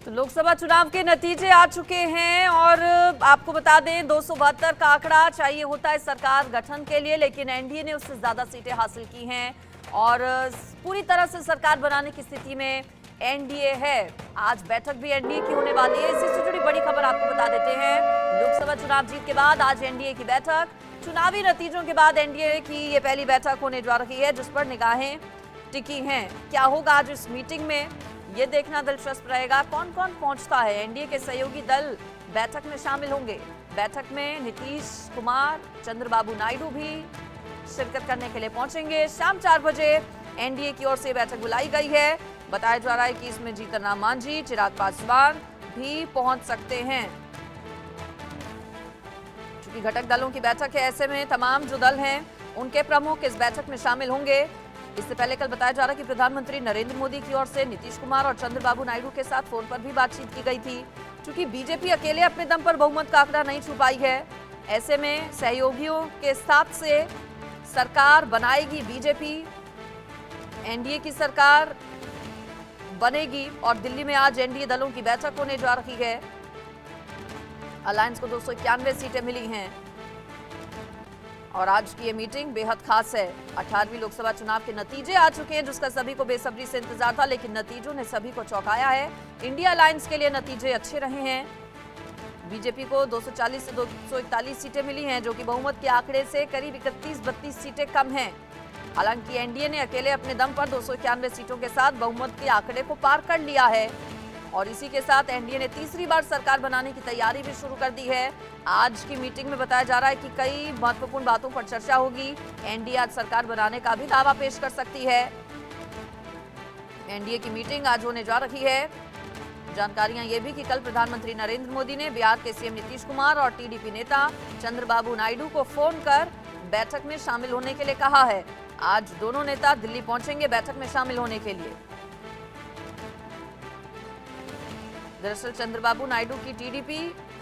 तो लोकसभा चुनाव के नतीजे आ चुके हैं और आपको बता दें 272 का आंकड़ा चाहिए होता है सरकार गठन के लिए, लेकिन एनडीए ने उससे ज्यादा सीटें हासिल की हैं और पूरी तरह से सरकार बनाने की स्थिति में एनडीए है। आज बैठक भी एनडीए की होने वाली है। इसी से जुड़ी बड़ी खबर आपको बता देते हैं। लोकसभा चुनाव जीत के बाद आज एनडीए की बैठक, चुनावी नतीजों के बाद एनडीए की ये पहली बैठक होने जा रही है जिस पर निगाहें टिकी हैं। क्या होगा आज इस मीटिंग में, ये देखना दिलचस्प रहेगा। कौन कौन पहुंचता है, एनडीए के सहयोगी दल बैठक में शामिल होंगे। बैठक में नीतीश कुमार, चंद्रबाबू नायडू भी शिरकत करने के लिए पहुंचेंगे। शाम 4 बजे एनडीए की ओर से बैठक बुलाई गई है। बताया जा रहा है कि इसमें जीतन राम मांझी, चिराग पासवान भी पहुंच सकते हैं। चूंकि घटक दलों की बैठक है, ऐसे में तमाम जो दल हैं उनके प्रमुख इस बैठक में शामिल होंगे। इससे पहले कल बताया जा रहा है कि प्रधानमंत्री नरेंद्र मोदी की ओर से नीतीश कुमार और चंद्रबाबू नायडू के साथ फोन पर भी बातचीत की गई थी। क्योंकि बीजेपी अकेले अपने दम पर बहुमत का आंकड़ा नहीं छू पाई है, ऐसे में सहयोगियों के साथ से सरकार बनाएगी बीजेपी। एनडीए की सरकार बनेगी और दिल्ली में आज एनडीए दलों की बैठक होने जा रही है। अलायंस को 291 सीटें मिली हैं और आज की ये मीटिंग बेहद खास है। 18वीं लोकसभा चुनाव के नतीजे आ चुके हैं जिसका सभी को बेसब्री से इंतजार था, लेकिन नतीजों ने सभी को चौंकाया है। इंडिया अलायंस के लिए नतीजे अच्छे रहे हैं। बीजेपी को 240 से 241 सीटें मिली हैं, जो कि बहुमत के आंकड़े से करीब 31-32 सीटें कम हैं। हालांकि एनडीए ने अकेले अपने दम पर 291 सीटों के साथ बहुमत के आंकड़े को पार कर लिया है और इसी के साथ एनडीए ने तीसरी बार सरकार बनाने की तैयारी भी शुरू कर दी है। आज की मीटिंग में बताया जा रहा है कि कई महत्वपूर्ण बातों पर चर्चा होगी। एनडीए आज सरकार बनाने का भी दावा पेश कर सकती है। एनडीए की मीटिंग आज होने जा रही है। जानकारियां ये भी कि कल प्रधानमंत्री नरेंद्र मोदी ने बिहार के सीएम नीतीश कुमार और टीडीपी नेता चंद्रबाबू नायडू को फोन कर बैठक में शामिल होने के लिए कहा है। आज दोनों नेता दिल्ली पहुंचेंगे बैठक में शामिल होने के लिए। दरअसल चंद्रबाबू नायडू की टीडीपी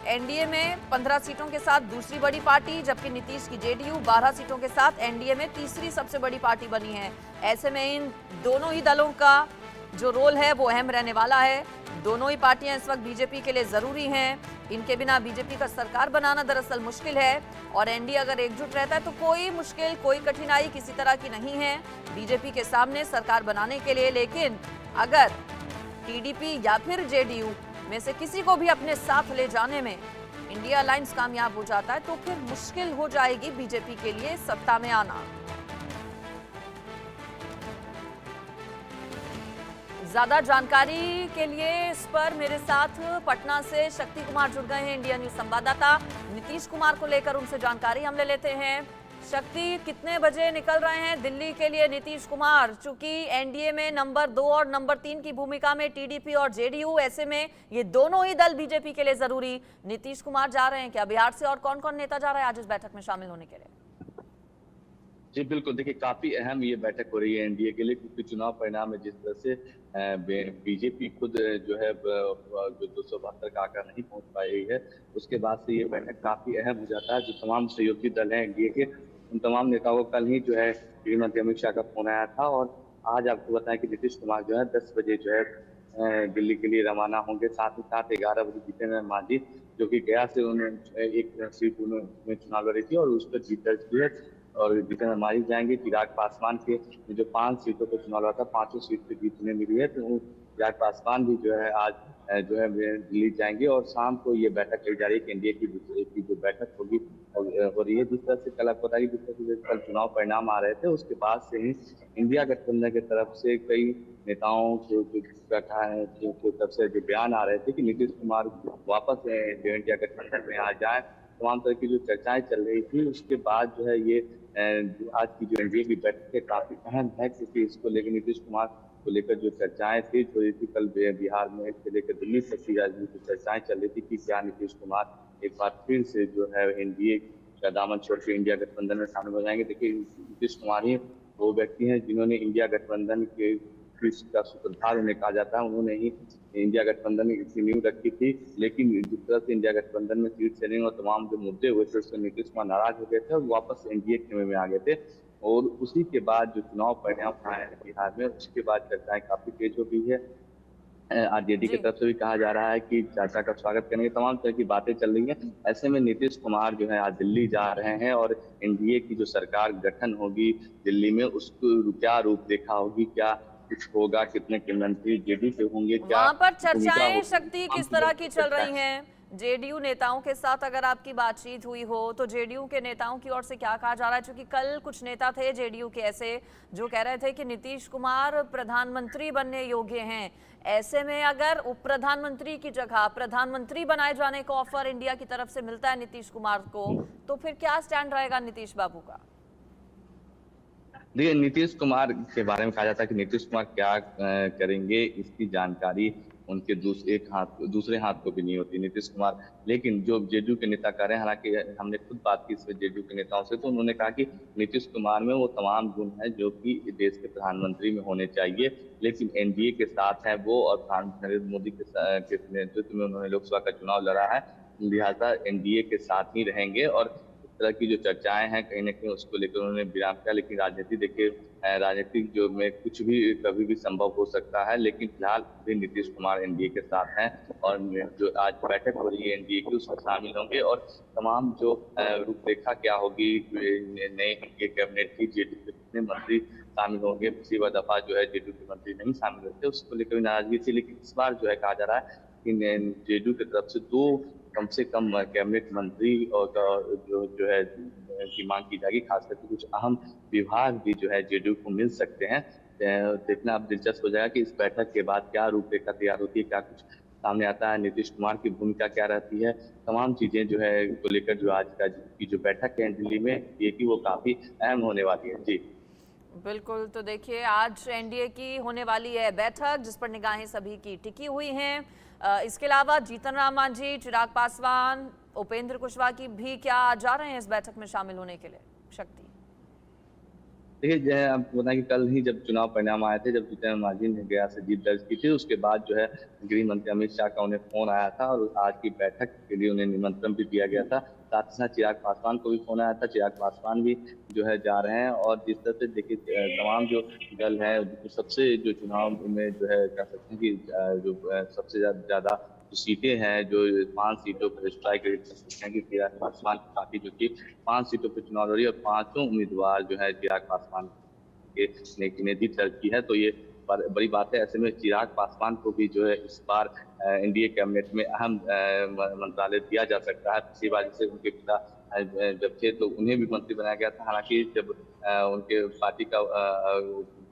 एनडीए में 15 सीटों के साथ दूसरी बड़ी पार्टी, जबकि नीतीश की जेडीयू 12 सीटों के साथ एनडीए में तीसरी सबसे बड़ी पार्टी बनी है। ऐसे में इन दोनों ही दलों का जो रोल है वो अहम रहने वाला है। दोनों ही पार्टियां इस वक्त बीजेपी के लिए जरूरी हैं। इनके बिना बीजेपी का सरकार बनाना दरअसल मुश्किल है और एनडीए अगर एकजुट रहता है तो कोई मुश्किल, कोई कठिनाई किसी तरह की नहीं है बीजेपी के सामने सरकार बनाने के लिए। लेकिन अगर टीडीपी या फिर जेडीयू में से किसी को भी अपने साथ ले जाने में इंडिया अलायंस कामयाब हो जाता है तो फिर मुश्किल हो जाएगी बीजेपी के लिए सत्ता में आना। ज्यादा जानकारी के लिए इस पर मेरे साथ पटना से शक्ति कुमार जुड़ गए हैं, इंडिया न्यूज संवाददाता। नीतीश कुमार को लेकर उनसे जानकारी हम ले लेते हैं। शक्ति, कितने बजे निकल रहे हैं दिल्ली के लिए नीतीश कुमार? चूंकि एनडीए में नंबर 2 और नंबर 3 की भूमिका में टीडीपी और जेडीयू, ऐसे में ये दोनों ही दल बीजेपी के लिए जरूरी। नीतीश कुमार जा रहे हैं क्या बिहार से, और कौन कौन नेता जा रहा है आज इस बैठक में शामिल होने के लिए? जी बिल्कुल, देखिए काफी अहम ये बैठक हो रही है एनडीए के लिए, क्योंकि चुनाव परिणाम में जिस तरह से बीजेपी खुद जो है जो 272 का आंकड़ा नहीं पहुंच पाई है, उसके बाद से ये बैठक काफी अहम हो जाता है। जो तमाम सहयोगी दल हैं एनडीए के, उन तमाम नेताओं को कल ही जो है गृहमंत्री अमित शाह का फोन आया था और आज आपको बताएं कि नीतीश कुमार जो है 10 बजे जो है दिल्ली के लिए रवाना होंगे। साथ ही साथ 11 बजे जीतन राम मांझी, जो कि गया से उन्होंने एक सीट उन्होंने चुनाव लड़ी थी और उस पर जीत दर्ज की है, और जीतन राम मांझी जाएंगे। चिराग पासवान के जो 5 सीटों पर चुनाव लड़ा था, 5 सीट पे जीत उन्हें मिली है, तो चिराग पासवान भी जो है आज जो है दिल्ली जाएंगे और शाम को ये बैठक ली जा रही है कि एनडीए की जो बैठक होगी हो रही है। जिस तरह से कल आपको बताइए, जिस तरह से कल चुनाव परिणाम आ रहे थे, उसके बाद से ही इंडिया गठबंधन की तरफ से कई नेताओं के तरफ से जो बयान आ रहे थे कि नीतीश कुमार वापस इंडिया गठबंधन में आ जाए, तमाम तरह की जो चर्चाएं चल रही थी। उसके बाद जो है ये आज की जो एनडीए की बैठक है काफी अहम है, क्योंकि इसको लेकर नीतीश कुमार को लेकर जो चर्चाएं तेज हो रही थी कल बिहार में से लेकर दिल्ली तक की राजनीतिक चर्चाएं चल रही थी कि क्या नीतीश कुमार एक बार फिर से जो है एनडीए का दामन छोड़ के इंडिया गठबंधन में शामिल हो जाएंगे। देखिए, नीतीश कुमार ही वो व्यक्ति हैं जिन्होंने इंडिया गठबंधन के का सूत्रधार उन्हें कहा जाता है। उन्होंने ही इंडिया गठबंधन की नींव रखी थी, लेकिन जिस तरह से इंडिया गठबंधन में सीट शेयरिंग और तमाम जो मुद्दे हुए थे, उससे नीतीश कुमार नाराज हो गए थे और वापस एनडीए खेमे में आ गए थे। और उसी के बाद जो चुनाव परिणाम आए हैं बिहार में, उसके बाद चर्चाएं काफी तेज हो गई है। आरजेडी की जी। तरफ से भी कहा जा रहा है कि चाचा का स्वागत करेंगे। तमाम तरह की बातें चल रही हैं। ऐसे में नीतीश कुमार जो है आज दिल्ली जा रहे हैं और एनडीए की जो सरकार गठन होगी दिल्ली में उसको क्या रूपरेखा होगी, क्या कुछ होगा, कितने के मंत्री जेडी के होंगे, क्या वहां पर भूमिका चर्चाएं होगी, शक्ति तमाम किस चीजों तरह को की चल चर्चा रही है। हैं? जेडीयू नेताओं के साथ अगर आपकी बातचीत हुई हो तो जेडीयू के नेताओं की ओर से क्या कहा जा रहा है? क्योंकि कल कुछ नेता थे जेडीयू के ऐसे जो कह रहे थे कि नीतीश कुमार प्रधानमंत्री बनने योग्य हैं। ऐसे में अगर उप प्रधानमंत्री की जगह प्रधानमंत्री बनाए जाने का ऑफर इंडिया की तरफ से मिलता है नीतीश कुमार को, तो फिर क्या स्टैंड रहेगा नीतीश बाबू का? देखिए, नीतीश कुमार के बारे में कहा जाता है कि नीतीश कुमार क्या करेंगे इसकी जानकारी उनके दूसरे हाथ को भी नहीं होती नीतीश कुमार। लेकिन जो जेडीयू के नेता कह रहे हैं, हालांकि हमने खुद बात की इसमें जेडीयू के नेताओं से, तो उन्होंने कहा कि नीतीश कुमार में वो तमाम गुण हैं जो कि देश के प्रधानमंत्री में होने चाहिए। लेकिन एनडीए के साथ है वो और प्रधानमंत्री नरेंद्र मोदी के नेतृत्व में उन्होंने लोकसभा का चुनाव लड़ा है, लिहाजा एनडीए के साथ ही रहेंगे। और तरह की जो चर्चाएं हैं कहीं ना कहीं उसको लेकर उन्होंने विराम किया। लेकिन राजनीति देखिए, राजनीतिक जो में कुछ भी कभी भी संभव हो सकता है, लेकिन फिलहाल भी नीतीश कुमार एनडीए के साथ हैं और जो आज बैठक हो रही है एनडीए की उसमें शामिल होंगे। और तमाम जो रूपरेखा क्या होगी नए एनडीए कैबिनेट की, जेडीयू के कितने मंत्री शामिल होंगे, पिछली बार दफा जो है जेडीयू के मंत्री नहीं शामिल होते, उसको लेकर भी नाराजगी थी। लेकिन इस बार जो है कहा जा रहा है कि जेडीयू की तरफ से दो कम से कम कैबिनेट मंत्री और जो है की मांग की जाएगी। खास करके कुछ अहम विभाग भी जो है जेडीयू को मिल सकते हैं। देखना अब दिलचस्प हो जाएगा कि इस बैठक के बाद क्या रूपरेखा तैयार होती है, क्या कुछ सामने आता है, नीतीश कुमार की भूमिका क्या रहती है। तमाम चीजें जो है को लेकर जो आज की जो बैठक है दिल्ली में ये की वो काफी अहम होने वाली है। जी बिल्कुल, तो देखिए आज एनडीए की होने वाली है बैठक जिस पर निगाहें सभी की टिकी हुई हैं। इसके अलावा जीतन राम मांझी, चिराग पासवान, उपेंद्र कुशवाहा की भी क्या जा रहे हैं इस बैठक में शामिल होने के लिए? शक्ति देखिए, आपको बताएं कि कल ही जब चुनाव परिणाम आए थे, जब जीतन मांझी ने गया से जीत दर्ज की थी, उसके बाद जो है गृह मंत्री अमित शाह का उन्हें फोन आया था और आज की बैठक के लिए उन्हें निमंत्रण भी दिया गया था। साथ ही साथ चिराग पासवान को भी फोन आया था, चिराग पासवान भी जो है जा रहे हैं। और जिस तरह से देखिए तमाम जो दल है, सबसे जो चुनाव में जो है कह सकते हैं कि जो सबसे ज्यादा जो सीटें हैं, जो 5 सीटों पर स्ट्राइक रेट कर सकते हैं कि चिराग पासवान की पार्टी जो कि 5 सीटों पर चुनाव लड़ी और पांचों उम्मीदवार जो है चिराग पासवान के ने जीत दर्ज की है। तो ये बड़ी बात है। ऐसे में चिराग पासवान को भी जो है इस बार एनडीए कैबिनेट में अहम मंत्रालय दिया जा सकता है। पिछली बार जैसे उनके पिता जब थे तो उन्हें भी मंत्री बनाया गया था। हालांकि जब उनके पार्टी का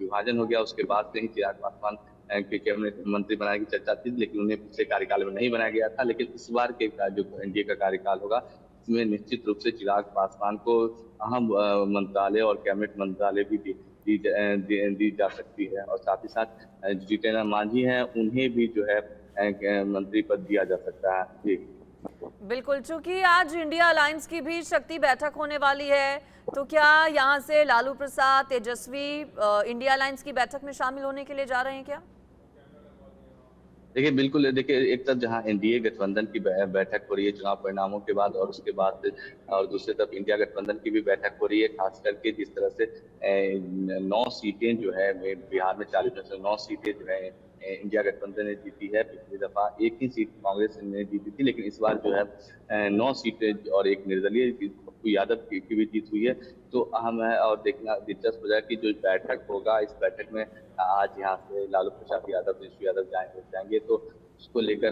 विभाजन हो गया उसके बाद से ही चिराग पासवान के कैबिनेट मंत्री बनाने की चर्चा थी, लेकिन उन्हें पिछले कार्यकाल में नहीं बनाया गया था। लेकिन इस बार के जो एनडीए का कार्यकाल होगा इसमें निश्चित रूप से चिराग पासवान को अहम मंत्रालय और कैबिनेट मंत्रालय भी दी जा सकती है। और साथ ही साथ जीतन राम मांझी हैं, उन्हें भी जो है मंत्री पद दिया जा सकता है। जी बिल्कुल, चूंकि आज इंडिया अलायंस की भी शक्ति बैठक होने वाली है, तो क्या यहाँ से लालू प्रसाद, तेजस्वी इंडिया अलायंस की बैठक में शामिल होने के लिए जा रहे हैं क्या? देखिए, बिल्कुल देखिए, एक तरफ जहां एनडीए गठबंधन की बैठक हो रही है चुनाव परिणामों के बाद और उसके बाद, और दूसरी तरफ इंडिया गठबंधन की भी बैठक हो रही है। खास करके जिस तरह से 9 सीटें जो है बिहार में 40 में से 9 सीटें जो है इंडिया गठबंधन ने जीती है। पिछली दफा एक ही सीट कांग्रेस ने जीती थी, लेकिन इस बार जो है 9 सीटें और एक निर्दलीय पप्पू यादव की भी जीत हुई है। तो अहम है और देखना दिलचस्प हो जाए कि जो बैठक होगा इस बैठक में आज यहाँ से लालू प्रसाद यादव, तेजस्वी यादव जाएंगे तो उसको लेकर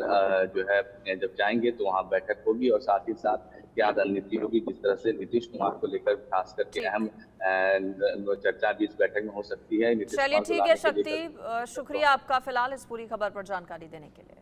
जो है जब जाएंगे तो वहाँ बैठक होगी और साथ ही साथ क्या रणनीति होगी, जिस तरह से नीतीश कुमार को लेकर खास करके अहम चर्चा भी इस बैठक में हो सकती है। चलिए ठीक है शक्ति, शुक्रिया आपका फिलहाल इस पूरी खबर पर जानकारी देने के लिए।